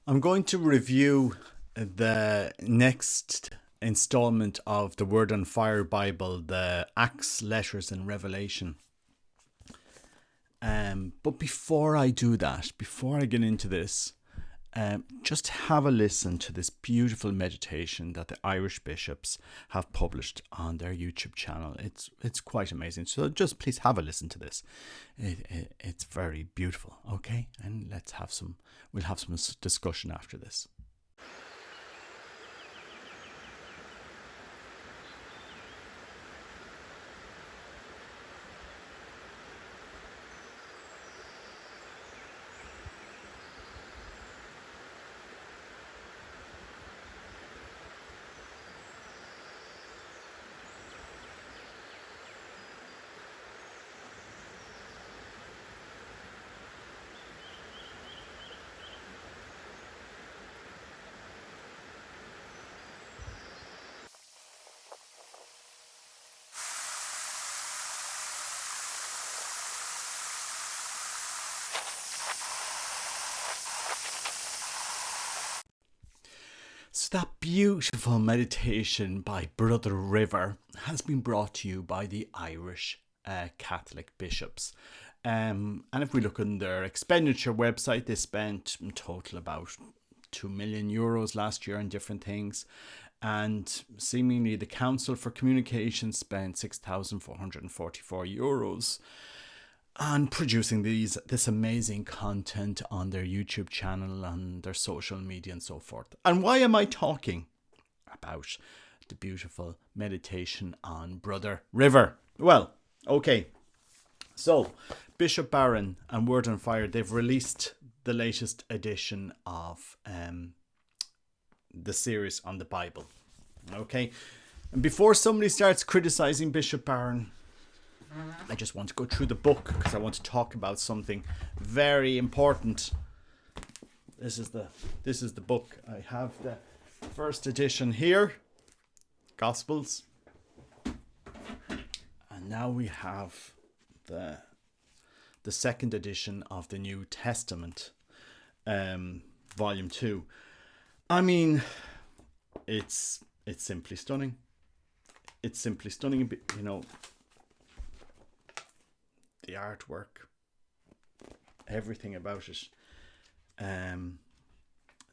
I'm going to review the next installment of the Word on Fire Bible, the Acts, Letters, and Revelation. But before I do that, before I get into this, just have a listen to this beautiful meditation that the Irish bishops have published on their YouTube channel. It's quite amazing. So just please have a listen to this. It's very beautiful. Okay, and we'll have some discussion after this. So that beautiful meditation by Brother River has been brought to you by the Irish Catholic bishops. And if we look on their expenditure website, they spent in total about €2 million last year on different things. And seemingly the Council for Communication spent €6,444 on producing this amazing content on their YouTube channel, on their social media and so forth. And why am I talking about the beautiful meditation on Brother River? Well, okay. So Bishop Barron and Word on Fire, they've released the latest edition of the series on the Bible. Okay. And before somebody starts criticizing Bishop Barron, I just want to go through the book because I want to talk about something very important. This is the book. I have the first edition here, Gospels, and now we have the second edition of the New Testament, volume 2. I mean, it's simply stunning. It's simply stunning, you know. The artwork, everything about it.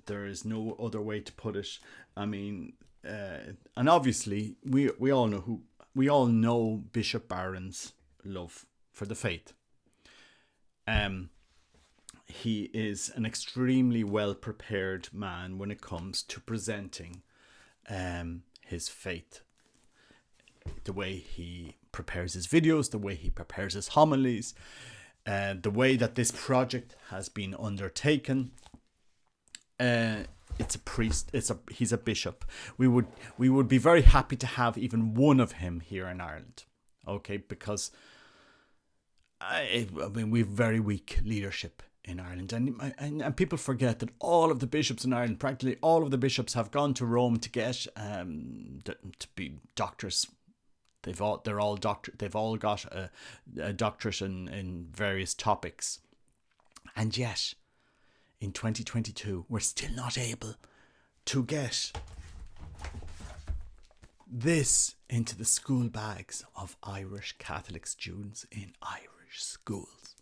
There is no other way to put it. I mean, and obviously we all know Bishop Barron's love for the faith. He is an extremely well prepared man when it comes to presenting his faith. The way he prepares his videos, the way he prepares his homilies, the way that this project has been undertaken. It's a priest. He's a bishop. We would be very happy to have even one of him here in Ireland. Okay, because I mean we've very weak leadership in Ireland, and people forget that all of the bishops in Ireland, practically all of the bishops, have gone to Rome to get to be doctors. They've all got a doctorate in various topics, and yet in 2022 we're still not able to get this into the school bags of Irish Catholic students in Irish schools.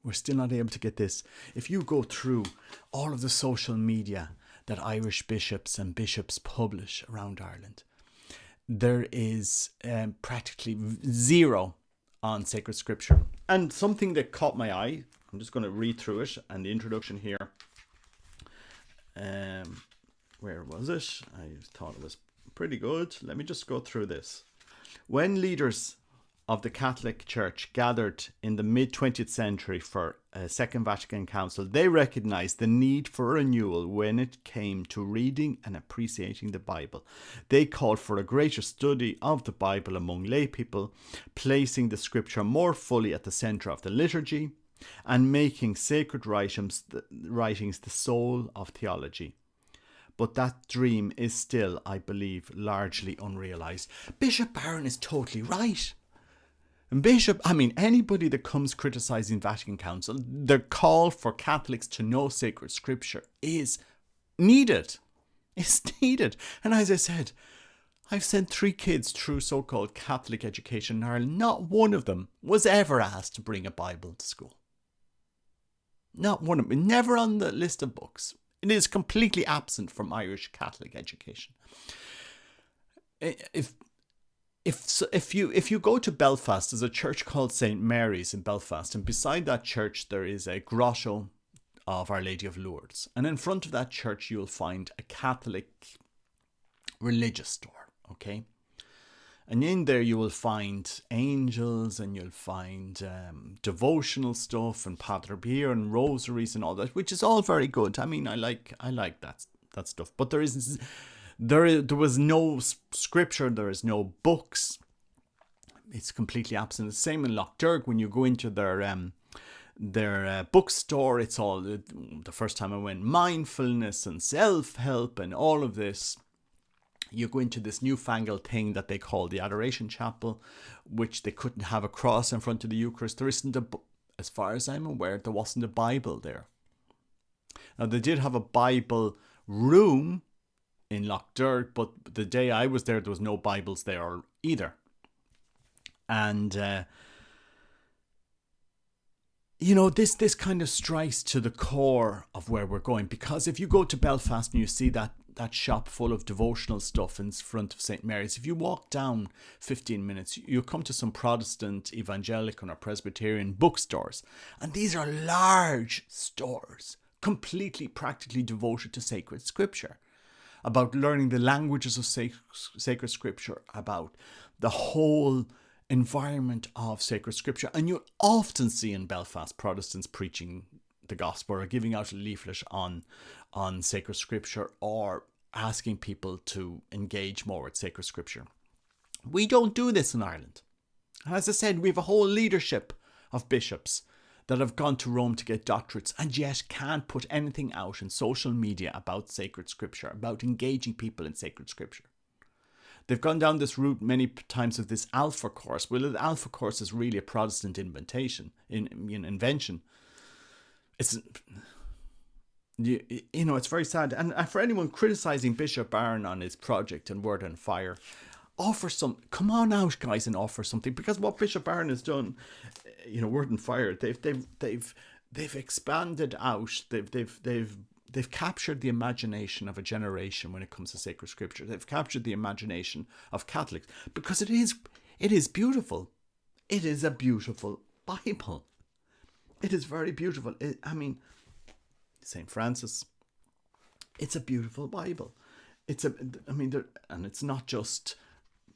We're still not able to get this. If you go through all of the social media that Irish bishops and bishops publish around Ireland, there is practically zero on sacred scripture. And something that caught my eye, I'm just going to read through it, and the introduction here. Where was it? I thought it was pretty good. Let me just go through this. When leaders of the Catholic Church gathered in the mid-20th century for a Second Vatican Council, they recognized the need for renewal when it came to reading and appreciating the Bible. They called for a greater study of the Bible among lay people, placing the scripture more fully at the center of the liturgy and making sacred writings the soul of theology. But that dream is still, I believe, largely unrealized. Bishop Barron is totally right. And anybody that comes criticizing Vatican Council, their call for Catholics to know sacred scripture is needed. It's needed. And as I said, I've sent 3 kids through so-called Catholic education in Ireland. Not one of them was ever asked to bring a Bible to school. Not one of them. Never on the list of books. It is completely absent from Irish Catholic education. If you go to Belfast, there's a church called St. Mary's in Belfast, and beside that church there is a grotto of Our Lady of Lourdes. And in front of that church you'll find a Catholic religious store, okay? And in there you will find angels, and you'll find devotional stuff and Padre Pio and rosaries and all that, which is all very good. I mean, I like that stuff. But there was no scripture, there is no books. It's completely absent. The same in Lough Derg. When you go into their bookstore, it's all, the first time I went, mindfulness and self-help and all of this. You go into this newfangled thing that they call the Adoration Chapel, which they couldn't have a cross in front of the Eucharist. There isn't as far as I'm aware, there wasn't a Bible there. Now, they did have a Bible room in Lough Derg, but the day I was there was no Bibles there either. And, this kind of strikes to the core of where we're going. Because if you go to Belfast and you see that shop full of devotional stuff in front of St. Mary's, if you walk down 15 minutes, you'll come to some Protestant, Evangelical or Presbyterian bookstores. And these are large stores, completely, practically devoted to sacred scripture, about learning the languages of sacred scripture, about the whole environment of sacred scripture. And you'll often see in Belfast Protestants preaching the gospel or giving out a leaflet on sacred scripture, or asking people to engage more with sacred scripture. We don't do this in Ireland. As I said, we have a whole leadership of bishops that have gone to Rome to get doctorates and yet can't put anything out in social media about sacred scripture, about engaging people in sacred scripture. They've gone down this route many times of this Alpha course. Well, the Alpha course is really a Protestant invention. It's very sad. And for anyone criticizing Bishop Barron on his project and Word and Fire, come on out, guys, and offer something. Because what Bishop Barron has done, Word and Fire, they've expanded out. They've captured the imagination of a generation when it comes to sacred scripture. They've captured the imagination of Catholics, because it is beautiful. It is a beautiful Bible. It is very beautiful. St. Francis, it's a beautiful Bible. And it's not just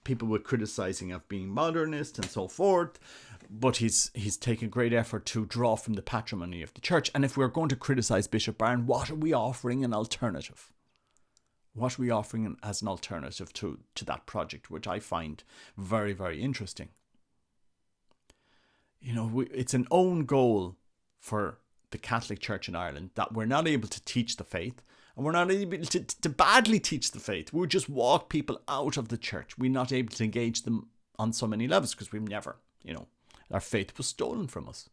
people were criticizing of being modernist and so forth, but he's taken great effort to draw from the patrimony of the church. And if we're going to criticize Bishop Barron, what are we offering an alternative? What are we offering as an alternative to that project, which I find very, very interesting? It's an own goal for the Catholic Church in Ireland that we're not able to teach the faith, and we're not able to badly teach the faith. We just walk people out of the church. We're not able to engage them on so many levels because we've never, our faith was stolen from us.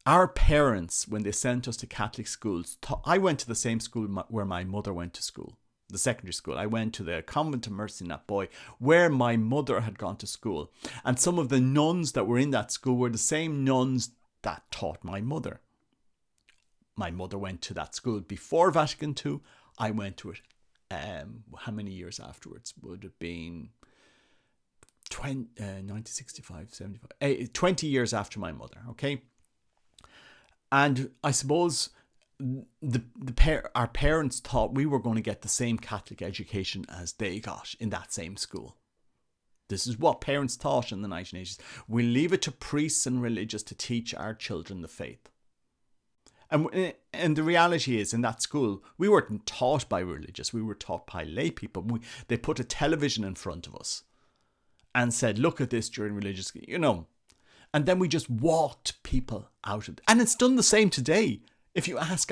Our parents, when they sent us to Catholic schools, I went to the same school where my mother went to school, the secondary school. I went to the Convent of Mercy in that boy, where my mother had gone to school. And some of the nuns that were in that school were the same nuns that taught my mother. My mother went to that school before Vatican II. I went to it, how many years afterwards? Would have been 1965, 75, 20 years after my mother, okay? And I suppose our parents thought we were going to get the same Catholic education as they got in that same school. This is what parents thought in the 1980s. We'll leave it to priests and religious to teach our children the faith. And the reality is, in that school, we weren't taught by religious. We were taught by lay people. They put a television in front of us and said, look at this during religious, And then we just walked people out of it. And it's done the same today. If you ask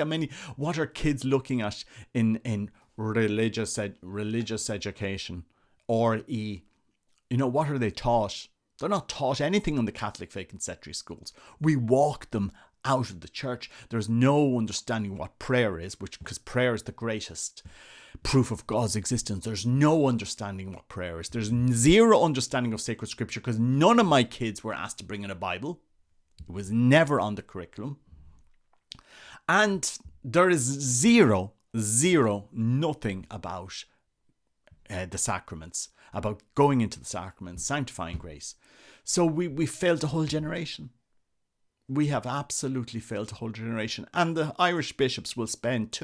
what are kids looking at in religious education, or what are they taught? They're not taught anything on the Catholic faith in secondary schools. We walk them out of the church. There's no understanding what prayer is, because prayer is the greatest proof of God's existence. There's no understanding what prayer is. There's zero understanding of sacred scripture, because none of my kids were asked to bring in a Bible. It was never on the curriculum. And there is zero, nothing about the sacraments, about going into the sacraments, sanctifying grace. So we failed a whole generation. We have absolutely failed a whole generation. And the Irish bishops will spend,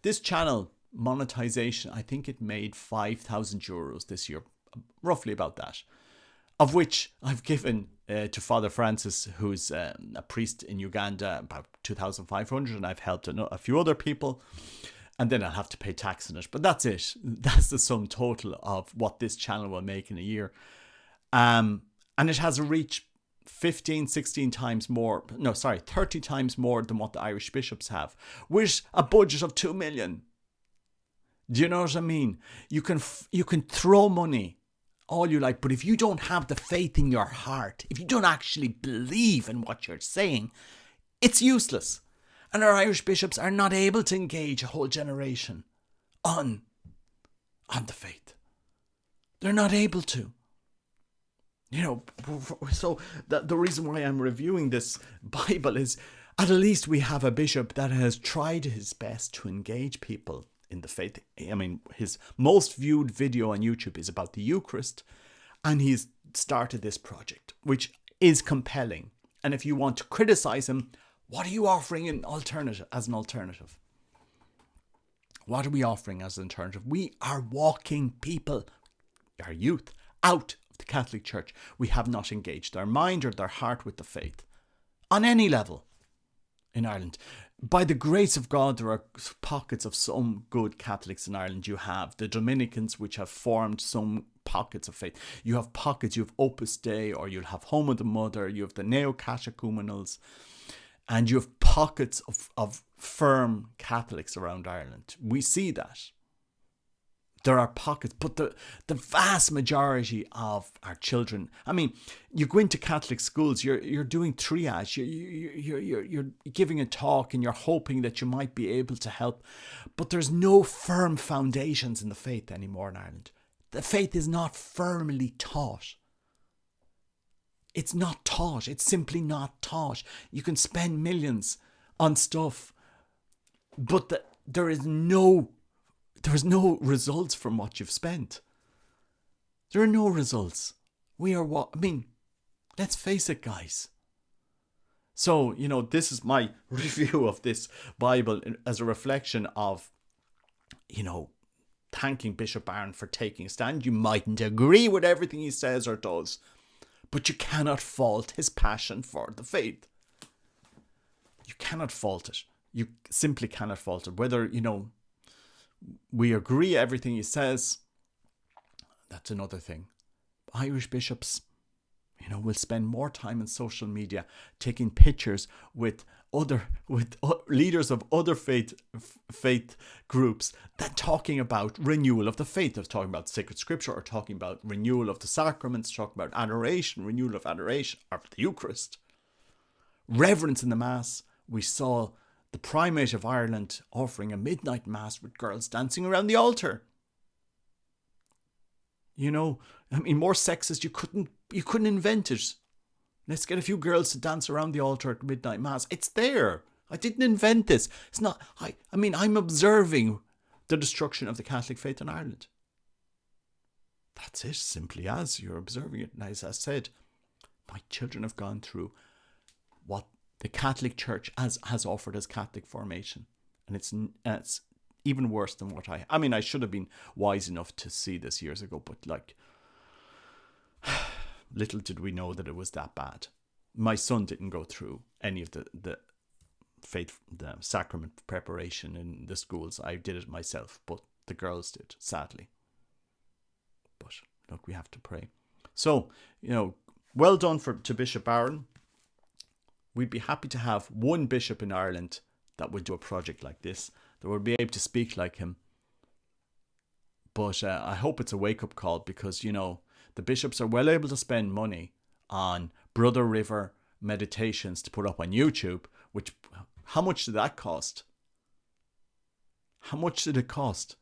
this channel monetization, I think it made €5,000 this year, roughly about that, of which I've given to Father Francis, who's a priest in Uganda, about 2,500, and I've helped a few other people. And then I'll have to pay tax on it. But that's it. That's the sum total of what this channel will make in a year. And it has a reach 30 times more than what the Irish bishops have, with a budget of 2 million. Do you know what I mean? You can throw money all you like, but if you don't have the faith in your heart, if you don't actually believe in what you're saying, it's useless. And our Irish bishops are not able to engage a whole generation on the faith. They're not able to. So the reason why I'm reviewing this Bible is, at least we have a bishop that has tried his best to engage people in the faith. His most viewed video on YouTube is about the Eucharist, and he's started this project, which is compelling. And if you want to criticize him, what are you offering as an alternative? What are we offering as an alternative? We are walking people, our youth, out of the Catholic Church. We have not engaged their mind or their heart with the faith on any level in Ireland. By the grace of God, there are pockets of some good Catholics in Ireland. You have the Dominicans, which have formed some pockets of faith. You have pockets, you have Opus Dei, or you'll have Home of the Mother, you have the Neo-Catechumenals, and you have pockets of firm Catholics around Ireland. We see that. There are pockets, but the vast majority of our children, you go into Catholic schools, you're doing triage, you're giving a talk, and you're hoping that you might be able to help. But there's no firm foundations in the faith anymore in Ireland. The faith is not firmly taught. It's not taught. It's simply not taught. You can spend millions on stuff, but there is no results from what you've spent. There are no results. Let's face it, guys. So, this is my review of this Bible as a reflection of, thanking Bishop Barron for taking a stand. You mightn't agree with everything he says or does, but you cannot fault his passion for the faith. You cannot fault it. You simply cannot fault it. Whether, we agree everything he says, that's another thing. Irish bishops, will spend more time on social media taking pictures with leaders of other faith groups than talking about renewal of the faith, of talking about sacred scripture, or talking about renewal of the sacraments, talking about adoration, renewal of adoration, or the Eucharist. Reverence in the Mass. We saw the Primate of Ireland offering a midnight Mass with girls dancing around the altar. More sexist, you couldn't invent it. Let's get a few girls to dance around the altar at midnight Mass. It's there. I didn't invent this. It's not. I'm observing the destruction of the Catholic faith in Ireland. That's it. Simply as you're observing it. And as I said, my children have gone through what the Catholic Church has offered as Catholic formation, and it's even worse than what I should have been wise enough to see this years ago, but little did we know that it was that bad. My son didn't go through any of the faith, the sacrament preparation in the schools. I did it myself, but the girls did, sadly. But look, we have to pray. So, well done to Bishop Barron. We'd be happy to have one bishop in Ireland that would do a project like this, that would be able to speak like him. But I hope it's a wake-up call, because, The bishops are well able to spend money on Brother River meditations to put up on YouTube, which, how much did that cost? How much did it cost?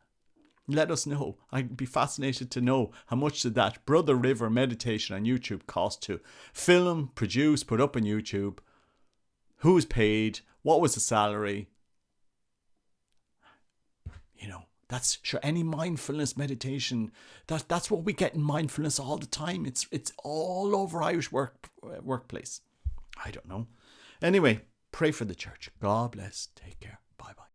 Let us know. I'd be fascinated to know how much did that Brother River meditation on YouTube cost to film, produce, put up on YouTube? Who's paid? What was the salary? You know, that's sure any mindfulness meditation. That's what we get in mindfulness all the time. It's all over Irish workplace. I don't know. Anyway, pray for the church. God bless. Take care. Bye bye.